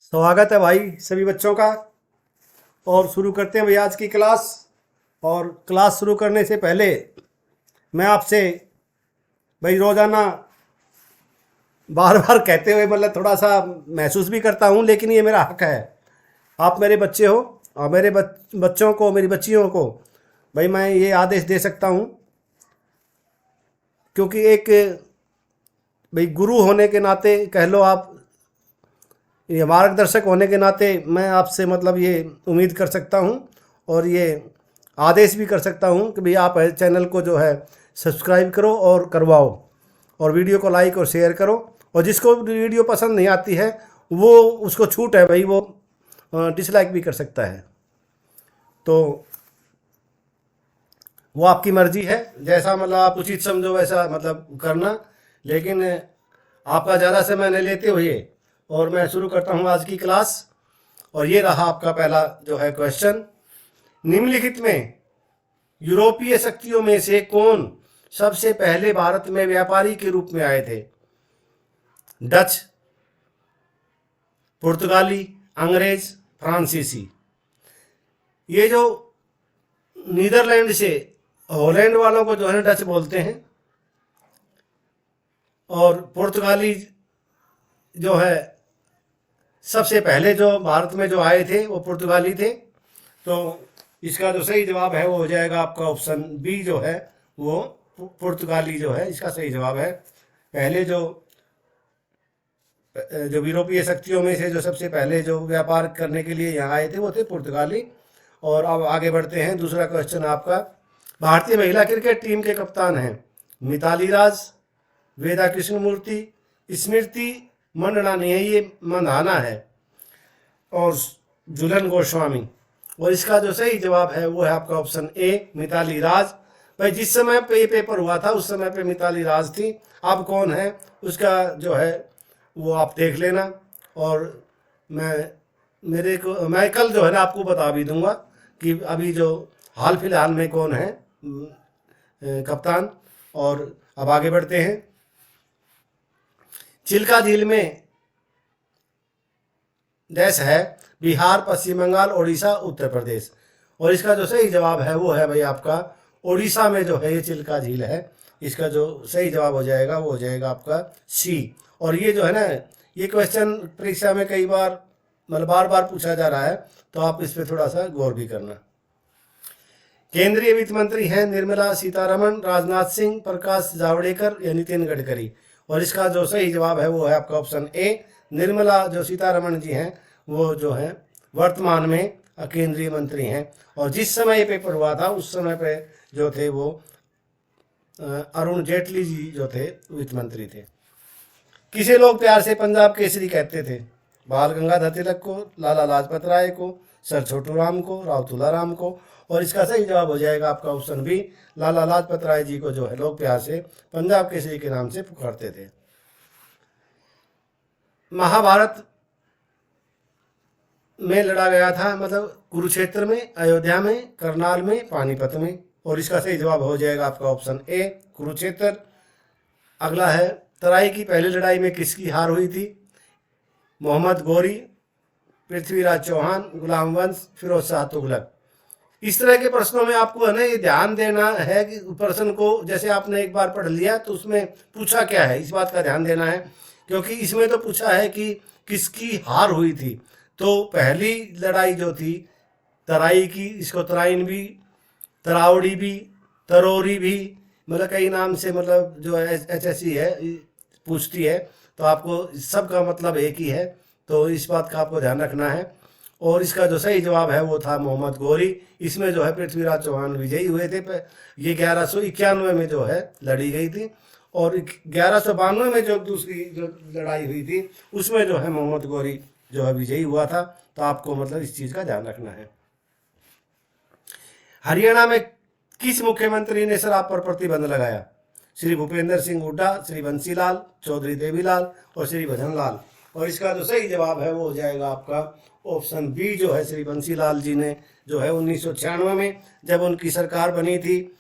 स्वागत है भाई सभी बच्चों का। और शुरू करते हैं भाई आज की क्लास। और क्लास शुरू करने से पहले मैं आपसे भाई रोज़ाना बार बार कहते हुए मतलब थोड़ा सा महसूस भी करता हूँ, लेकिन ये मेरा हक है। आप मेरे बच्चे हो और मेरे बच्चों को, मेरी बच्चियों को भाई मैं ये आदेश दे सकता हूँ, क्योंकि एक भाई गुरु होने के नाते कह लो, आप ये मार्गदर्शक होने के नाते मैं आपसे मतलब ये उम्मीद कर सकता हूँ और ये आदेश भी कर सकता हूँ कि भाई आप चैनल को जो है सब्सक्राइब करो और करवाओ, और वीडियो को लाइक और शेयर करो। और जिसको वीडियो पसंद नहीं आती है वो, उसको छूट है भाई, वो डिसलाइक भी कर सकता है। तो वो आपकी मर्जी है, जैसा मतलब आप उचित समझो वैसा मतलब करना। लेकिन आपका ज़्यादा समय नहीं लेते हुए और मैं शुरू करता हूँ आज की क्लास। और ये रहा आपका पहला जो है क्वेश्चन। निम्नलिखित में यूरोपीय शक्तियों में से कौन सबसे पहले भारत में व्यापारी के रूप में आए थे? डच, पुर्तगाली, अंग्रेज, फ्रांसीसी। ये जो नीदरलैंड से हॉलैंड वालों को जो है डच बोलते हैं, और पुर्तगाली जो है सबसे पहले जो भारत में जो आए थे वो पुर्तगाली थे। तो इसका जो सही जवाब है वो हो जाएगा आपका ऑप्शन बी, जो है वो पुर्तगाली जो है इसका सही जवाब है। पहले जो यूरोपीय शक्तियों में से जो सबसे पहले जो व्यापार करने के लिए यहाँ आए थे वो थे पुर्तगाली। और अब आगे बढ़ते हैं। दूसरा क्वेश्चन आपका, भारतीय महिला क्रिकेट टीम के कप्तान हैं मिताली राज, वेदा कृष्णमूर्ति, स्मृति मंधाना है और झूलन गोस्वामी। और इसका जो सही जवाब है वो है आपका ऑप्शन ए, मिताली राज। भाई जिस समय पे ये पेपर हुआ था उस समय पे मिताली राज थी। अब कौन है उसका जो है वो आप देख लेना। और मैं कल जो है ना आपको बता भी दूंगा कि अभी जो हाल फिलहाल में कौन है कप्तान। और अब आगे बढ़ते हैं। चिल्का झील में देश है बिहार, पश्चिम बंगाल, उड़ीसा, उत्तर प्रदेश। और इसका जो सही जवाब है वो है भाई आपका उड़ीसा में जो है ये चिल्का झील है। इसका जो सही जवाब हो जाएगा वो हो जाएगा आपका सी। और ये जो है ना, ये क्वेश्चन परीक्षा में कई बार मतलब बार बार पूछा जा रहा है, तो आप इस पर थोड़ा सा गौर भी करना। केंद्रीय वित्त मंत्री हैं निर्मला सीतारमण, राजनाथ सिंह, प्रकाश जावड़ेकर या नितिन गडकरी। और इसका जो सही जवाब है वो है आपका ऑप्शन ए, निर्मला जो सीतारमण जी हैं वो जो है वर्तमान में केंद्रीय मंत्री हैं। और जिस समय ये पेपर हुआ था उस समय पे जो थे वो अरुण जेटली जी जो थे वित्त मंत्री थे। किसे लोग प्यार से पंजाब केसरी कहते थे? बाल गंगाधर तिलक को, लाला लाजपत राय को, सर छोटू राम को, राव तुलाराम को। और इसका सही जवाब हो जाएगा आपका ऑप्शन बी, लाला लाजपत राय जी को जो है लोग प्यार से पंजाब केसरी के नाम से पुकारते थे। महाभारत में लड़ा गया था मतलब कुरुक्षेत्र में, अयोध्या में, करनाल में, पानीपत में। और इसका सही जवाब हो जाएगा आपका ऑप्शन ए, कुरुक्षेत्र। अगला है, तराई की पहली लड़ाई में किसकी हार हुई थी? मोहम्मद गौरी, पृथ्वीराज चौहान, गुलाम वंश, फिरोज शाह तुगलक। इस तरह के प्रश्नों में आपको है ना ये ध्यान देना है कि प्रश्न को जैसे आपने एक बार पढ़ लिया तो उसमें पूछा क्या है, इस बात का ध्यान देना है। क्योंकि इसमें तो पूछा है कि किसकी हार हुई थी। तो पहली लड़ाई जो थी तराई की, इसको तराइन भी, तरावड़ी भी, तरोरी भी, मतलब कई नाम से मतलब जो HSC है पूछती है, तो आपको सबका मतलब एक ही है। तो इस बात का आपको ध्यान रखना है। और इसका जो सही जवाब है वो था मोहम्मद गौरी। इसमें जो है पृथ्वीराज चौहान विजयी हुए थे। ये 1191 में जो है लड़ी गई थी। और 1192 में जो दूसरी जो लड़ाई हुई थी उसमें जो है मोहम्मद गौरी जो है विजयी हुआ था। तो आपको मतलब इस चीज़ का ध्यान रखना है। हरियाणा में किस मुख्यमंत्री ने शराब पर प्रतिबंध लगाया? श्री भूपेंद्र सिंह हुड्डा, श्री बंसीलाल, चौधरी देवीलाल और श्री भजनलाल। और इसका जो सही जवाब है वो हो जाएगा आपका ऑप्शन बी, जो है श्री बंसीलाल जी ने जो है 1996 में जब उनकी सरकार बनी थी,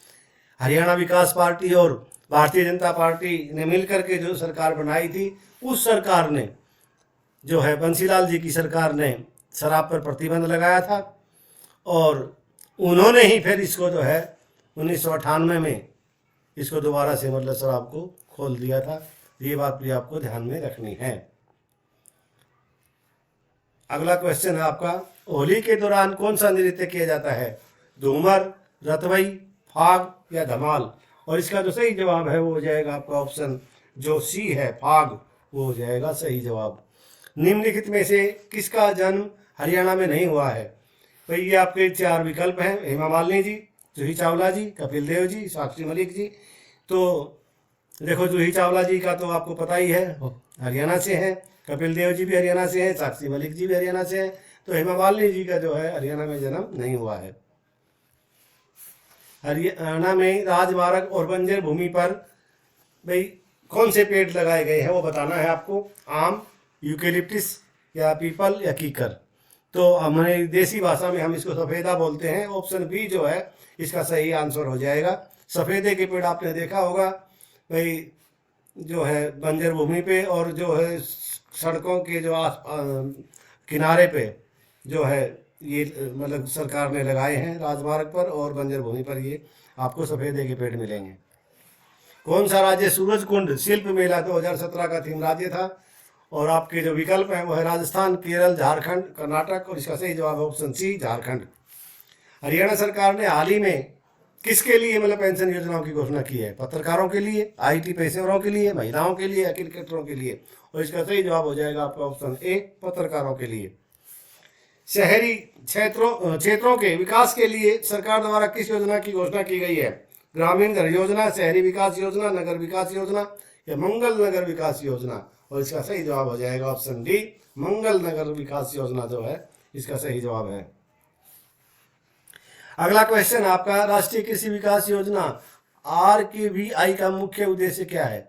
हरियाणा विकास पार्टी और भारतीय जनता पार्टी ने मिलकर के जो सरकार बनाई थी, उस सरकार ने जो है बंसीलाल जी की सरकार ने शराब पर प्रतिबंध लगाया था, और उन्होंने ही फिर इसको जो है 1998 में इसको दोबारा से मतलब शराब को खोल दिया था। ये बात भी आपको ध्यान में रखनी है। अगला क्वेश्चन है आपका, होली के दौरान कौन सा नृत्य किया जाता है? धूमर, रतवई, फाग या धमाल? और इसका जो सही जवाब है वो हो जाएगा आपका ऑप्शन जो सी है, फाग, वो हो जाएगा सही जवाब। निम्नलिखित में से किसका जन्म हरियाणा में नहीं हुआ है? तो ये आपके चार विकल्प हैं, हेमा मालिनी जी, जूही चावला जी, कपिल देव जी, साक्षी मलिक जी। तो देखो, जूही चावला जी का तो आपको पता ही है, हरियाणा से है। कपिल देव जी भी हरियाणा से हैं, साक्षी मलिक जी भी हरियाणा से हैं। तो हेमा मालिनी जी का जो है हरियाणा में जन्म नहीं हुआ है। हरियाणा में राजमार्ग और बंजर भूमि पर भाई कौन से पेड़ लगाए गए हैं वो बताना है आपको। आम, यूकेलिप्टिस या पीपल या कीकर? तो हमारे देसी भाषा में हम इसको सफ़ेदा बोलते हैं। ऑप्शन बी जो है इसका सही आंसर हो जाएगा। सफ़ेदे के पेड़ आपने देखा होगा भाई, जो है बंजर भूमि पे और जो है सड़कों के जो किनारे पे जो है ये मतलब सरकार ने लगाए हैं राजमार्ग पर और बंजर भूमि पर, ये आपको सफ़ेदे के पेड़ मिलेंगे। कौन सा राज्य सूरज कुंड शिल्प मेला 2017 का थीम राज्य था? और आपके जो विकल्प हैं वो है राजस्थान, केरल, झारखंड, कर्नाटक। और इसका सही जवाब है ऑप्शन सी, झारखंड। हरियाणा सरकार ने हाल ही में किसके लिए मतलब पेंशन योजनाओं की घोषणा की है? पत्रकारों के लिए, आईटी पेशेवरों के लिए, महिलाओं के लिए या क्रिकेटरों के लिए? और इसका सही जवाब हो जाएगा आपका ऑप्शन ए, पत्रकारों के लिए। शहरी क्षेत्रों के विकास के लिए सरकार द्वारा किस योजना की घोषणा की गई है? ग्रामीण घर योजना, शहरी विकास योजना, नगर विकास योजना या मंगल नगर विकास योजना? और इसका सही जवाब हो जाएगा ऑप्शन डी, मंगल नगर विकास योजना जो है इसका सही जवाब है। अगला क्वेश्चन आपका, राष्ट्रीय कृषि विकास योजना RKVI का मुख्य उद्देश्य क्या है?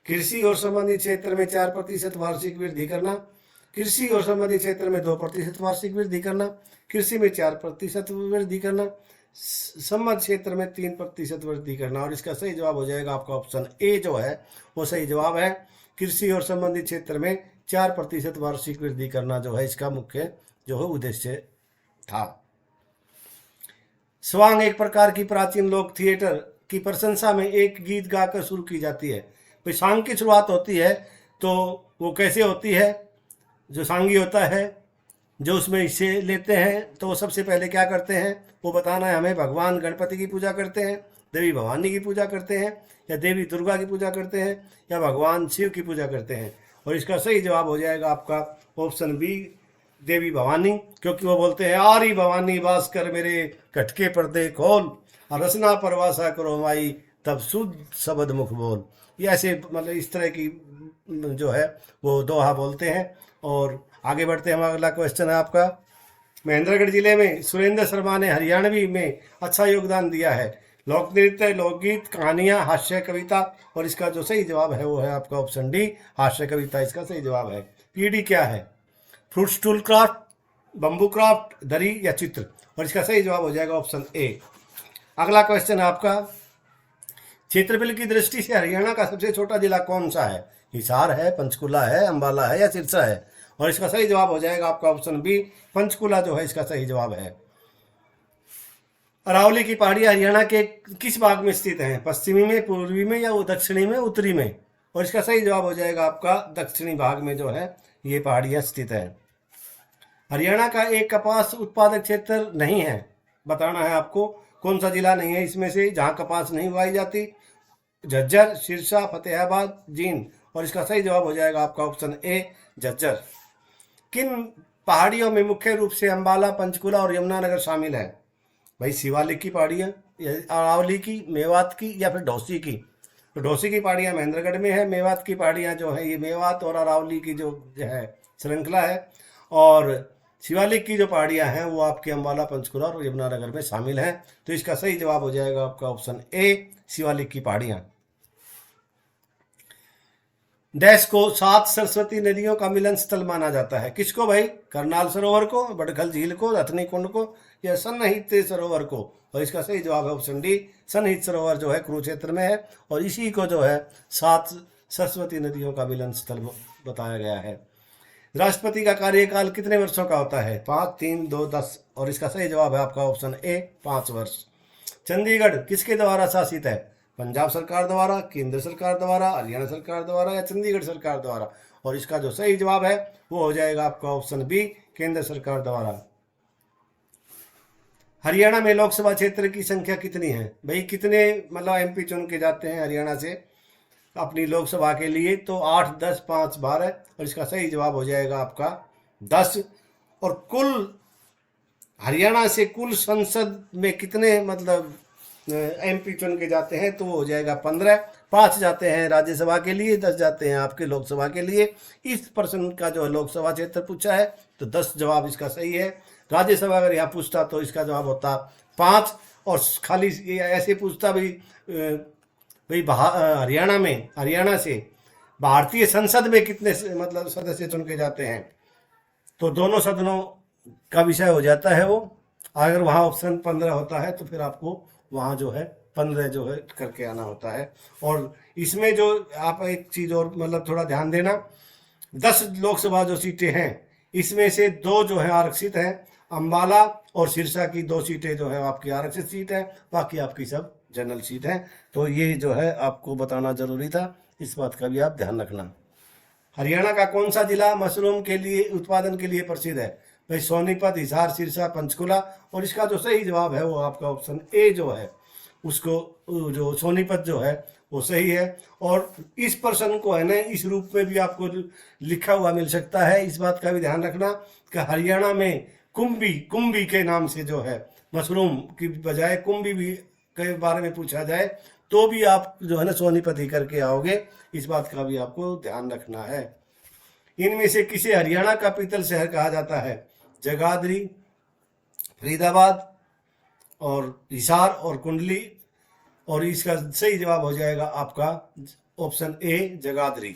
कृषि और संबंधित क्षेत्र में 4% वार्षिक वृद्धि करना, कृषि और संबंधित क्षेत्र में 2% वार्षिक वृद्धि करना, कृषि में 4% वृद्धि करना, संबद्ध क्षेत्र में 3% वृद्धि करना? और इसका सही जवाब हो जाएगा आपका ऑप्शन ए जो है वो सही जवाब है। कृषि और संबंधित क्षेत्र में 4% वार्षिक वृद्धि करना जो है इसका मुख्य जो है उद्देश्य था। स्वांग एक प्रकार की प्राचीन लोक थिएटर की प्रशंसा में एक गीत गाकर शुरू की जाती है। तो सांग की शुरुआत होती है तो वो कैसे होती है? जो सांगी होता है जो उसमें हिस्से लेते हैं तो वो सबसे पहले क्या करते हैं वो बताना है हमें। भगवान गणपति की पूजा करते हैं, देवी भवानी की पूजा करते हैं, या देवी दुर्गा की पूजा करते हैं, या भगवान शिव की पूजा करते हैं? और इसका सही जवाब हो जाएगा आपका ऑप्शन बी, देवी भवानी। क्योंकि वो बोलते हैं, आरी भवानी वास कर मेरे कटके पर्दे खोल, रसना परवासा करो माई तब शुद्ध शब्द मुख बोल। ये ऐसे मतलब इस तरह की जो है वो दोहा बोलते हैं। और आगे बढ़ते हैं, अगला क्वेश्चन है आपका, महेंद्रगढ़ जिले में सुरेंद्र शर्मा ने हरियाणवी में अच्छा योगदान दिया है। लोक नृत्य, लोकगीत, कहानियाँ, हास्य कविता? और इसका जो सही जवाब है वो है आपका ऑप्शन डी, हास्य कविता इसका सही जवाब है। पीढ़ी क्या है? Fruit stool craft, bamboo craft, दरी या चित्र? और इसका सही जवाब हो जाएगा ऑप्शन ए। अगला क्वेश्चन है आपका, क्षेत्रफल की दृष्टि से हरियाणा का सबसे छोटा जिला कौन सा है? हिसार है, पंचकुला है, अंबाला है या सिरसा है? और इसका सही जवाब हो जाएगा आपका ऑप्शन बी, पंचकुला जो है इसका सही जवाब है। अरावली की पहाड़ियाँ हरियाणा के किस भाग में स्थित हैं? पश्चिमी में, पूर्वी में या दक्षिणी में, उत्तरी में? और इसका सही जवाब हो जाएगा आपका दक्षिणी भाग में जो है ये पहाड़ियाँ स्थित है। हरियाणा का एक कपास उत्पादक क्षेत्र नहीं है, बताना है आपको कौन सा जिला नहीं है इसमें से जहाँ कपास नहीं उगाई जाती? झज्जर, सिरसा, फतेहाबाद, जींद? और इसका सही जवाब हो जाएगा आपका ऑप्शन ए, झज्जर। किन पहाड़ियों में मुख्य रूप से अंबाला, पंचकुला और यमुनानगर शामिल है? भाई शिवालिक की पहाड़ियाँ, अरावली की, मेवात की या फिर ढौसी की? तो ढौसी की पहाड़ियाँ महेंद्रगढ़ में है, मेवात की पहाड़ियाँ जो है ये मेवात और अरावली की जो है श्रृंखला है, और शिवालिक की जो पहाड़ियाँ हैं वो आपके अंबाला, पंचकुला और यमुनानगर में शामिल हैं। तो इसका सही जवाब हो जाएगा आपका ऑप्शन ए, शिवालिक की पहाड़ियाँ। डैश को 7 सरस्वती नदियों का मिलन स्थल माना जाता है, किसको भाई? करनाल सरोवर को, बड़खल झील को, रतनी कुंड को या सन्निहित सरोवर को? और इसका सही जवाब है ऑप्शन डी, सन्निहित सरोवर जो है कुरुक्षेत्र में है और इसी को जो है 7 सरस्वती नदियों का मिलन स्थल बताया गया है। राष्ट्रपति का कार्यकाल कितने वर्षों का होता है? 5, 3, 2, 10। और इसका सही जवाब है आपका ऑप्शन ए 5 वर्ष। चंडीगढ़ किसके द्वारा शासित है? पंजाब सरकार द्वारा, केंद्र सरकार द्वारा, हरियाणा सरकार द्वारा या चंडीगढ़ सरकार द्वारा? और इसका जो सही जवाब है वो हो जाएगा आपका ऑप्शन बी, केंद्र सरकार द्वारा। हरियाणा में लोकसभा क्षेत्र की संख्या कितनी है? भाई कितने मतलब एमपी चुन के जाते हैं हरियाणा से अपनी लोकसभा के लिए? तो 8, 10, 5, 12। और इसका सही जवाब हो जाएगा आपका 10। और कुल हरियाणा से कुल संसद में कितने मतलब एमपी चुन के जाते हैं? तो वो हो जाएगा 15। 5 जाते हैं राज्यसभा के लिए, 10 जाते हैं आपके लोकसभा के लिए। इस प्रश्न का जो लोकसभा क्षेत्र पूछा है तो 10 जवाब इसका सही है। राज्यसभा अगर यहाँ पूछता तो इसका जवाब होता 5। और खाली ऐसे पूछता भाई हरियाणा से भारतीय संसद में कितने मतलब सदस्य चुन के जाते हैं, तो दोनों सदनों का विषय हो जाता है वो। अगर वहाँ ऑप्शन 15 होता है तो फिर आपको वहाँ जो है 15 जो है करके आना होता है। और इसमें जो आप एक चीज़ और मतलब थोड़ा ध्यान देना, 10 लोकसभा जो सीटें हैं इसमें से 2 जो है आरक्षित हैं, अंबाला और सिरसा की 2 सीटें जो है आपकी आरक्षित सीट है, बाकी आपकी सब जनरल सीट है। तो ये जो है आपको बताना जरूरी था, इस बात का भी आप ध्यान रखना। हरियाणा का कौन सा जिला मशरूम के लिए उत्पादन के लिए प्रसिद्ध है? भाई सोनीपत, हिसार, सिरसा, पंचकुला। और इसका जो सही जवाब है वो आपका ऑप्शन ए जो है उसको जो सोनीपत जो है वो सही है। और इस प्रश्न को है ना इस रूप में भी आपको लिखा हुआ मिल सकता है, इस बात का भी ध्यान रखना कि हरियाणा में कुंभी के नाम से जो है मशरूम की बजाय कुंभी भी के बारे में पूछा जाए तो भी आप जो है ना सोनीपत ही करके आओगे, इस बात का भी आपको ध्यान रखना है। इनमें से किसे हरियाणा का पीतल शहर कहा जाता है? जगाधरी, फरीदाबाद और हिसार और कुंडली। और इसका सही जवाब हो जाएगा आपका ऑप्शन ए जगाधरी।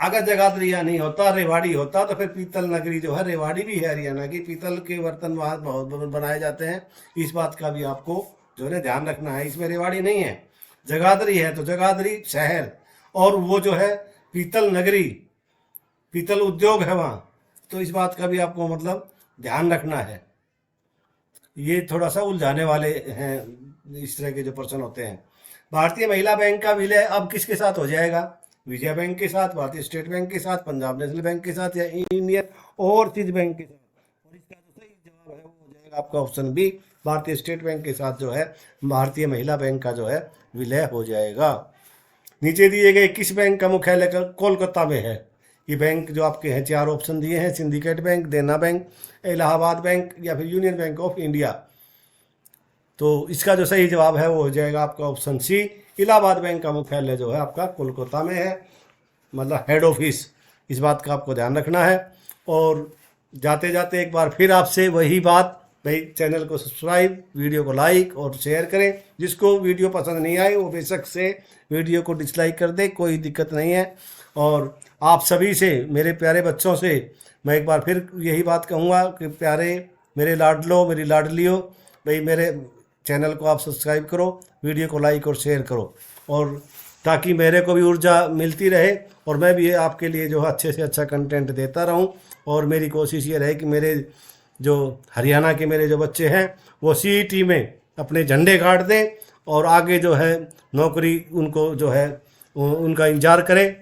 अगर जगाधरी नहीं होता, रेवाड़ी होता, तो फिर पीतल नगरी जो है रेवाड़ी भी है हरियाणा की, पीतल के बर्तन वहाँ बहुत बनाए जाते हैं, इस बात का भी आपको जो है ध्यान रखना है। इसमें रेवाड़ी नहीं है, जगाधरी है, तो जगाधरी शहर और वो जो है पीतल नगरी, पीतल उद्योग है वहाँ, तो इस बात का भी आपको मतलब ध्यान रखना है। ये थोड़ा सा उलझाने वाले हैं इस तरह के जो प्रश्न होते हैं। भारतीय महिला बैंक का विलय अब किसके साथ हो जाएगा? विजया बैंक के साथ, भारतीय स्टेट बैंक के साथ, पंजाब नेशनल बैंक के साथ या इंडियन ओवरसीज बैंक के साथ? और इसका जो सही जवाब है वो हो जाएगा आपका ऑप्शन बी, भारतीय स्टेट बैंक के साथ जो है भारतीय महिला बैंक का जो है विलय हो जाएगा। नीचे दिए गए किस बैंक का मुख्यालय कोलकाता में है? ये बैंक जो आपके हैं 4 ऑप्शन दिए हैं, सिंडिकेट बैंक, देना बैंक, इलाहाबाद बैंक या फिर यूनियन बैंक ऑफ इंडिया। तो इसका जो सही जवाब है वो हो जाएगा आपका ऑप्शन सी, इलाहाबाद बैंक का मुख्यालय जो है आपका कोलकाता में है, मतलब हेड ऑफिस। इस बात का आपको ध्यान रखना है। और जाते जाते एक बार फिर आपसे वही बात, भाई चैनल को सब्सक्राइब, वीडियो को लाइक और शेयर करें। जिसको वीडियो पसंद नहीं आए वो बेशक से वीडियो को डिसलाइक कर दे, कोई दिक्कत नहीं है। और आप सभी से, मेरे प्यारे बच्चों से मैं एक बार फिर यही बात कहूँगा कि प्यारे मेरे लाडलो, मेरी लाडलियों, भाई मेरे चैनल को आप सब्सक्राइब करो, वीडियो को लाइक और शेयर करो, और ताकि मेरे को भी ऊर्जा मिलती रहे और मैं भी आपके लिए जो है अच्छे से अच्छा कंटेंट देता रहूं। और मेरी कोशिश ये रहे कि मेरे जो हरियाणा के मेरे जो बच्चे हैं वो सीईटी में अपने झंडे गाड़ दें और आगे जो है नौकरी उनको जो है उनका इंतजार करें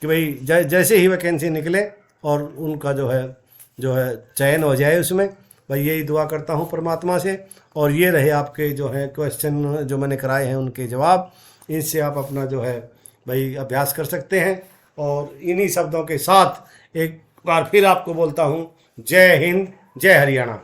कि भाई जैसे ही वैकेंसी निकले और उनका जो है चयन हो जाए उसमें। भाई यही दुआ करता हूँ परमात्मा से। और ये रहे आपके जो है क्वेश्चन जो मैंने कराए हैं उनके जवाब, इनसे आप अपना जो है भाई अभ्यास कर सकते हैं। और इन्हीं शब्दों के साथ एक बार फिर आपको बोलता हूँ जय हिंद, जय हरियाणा।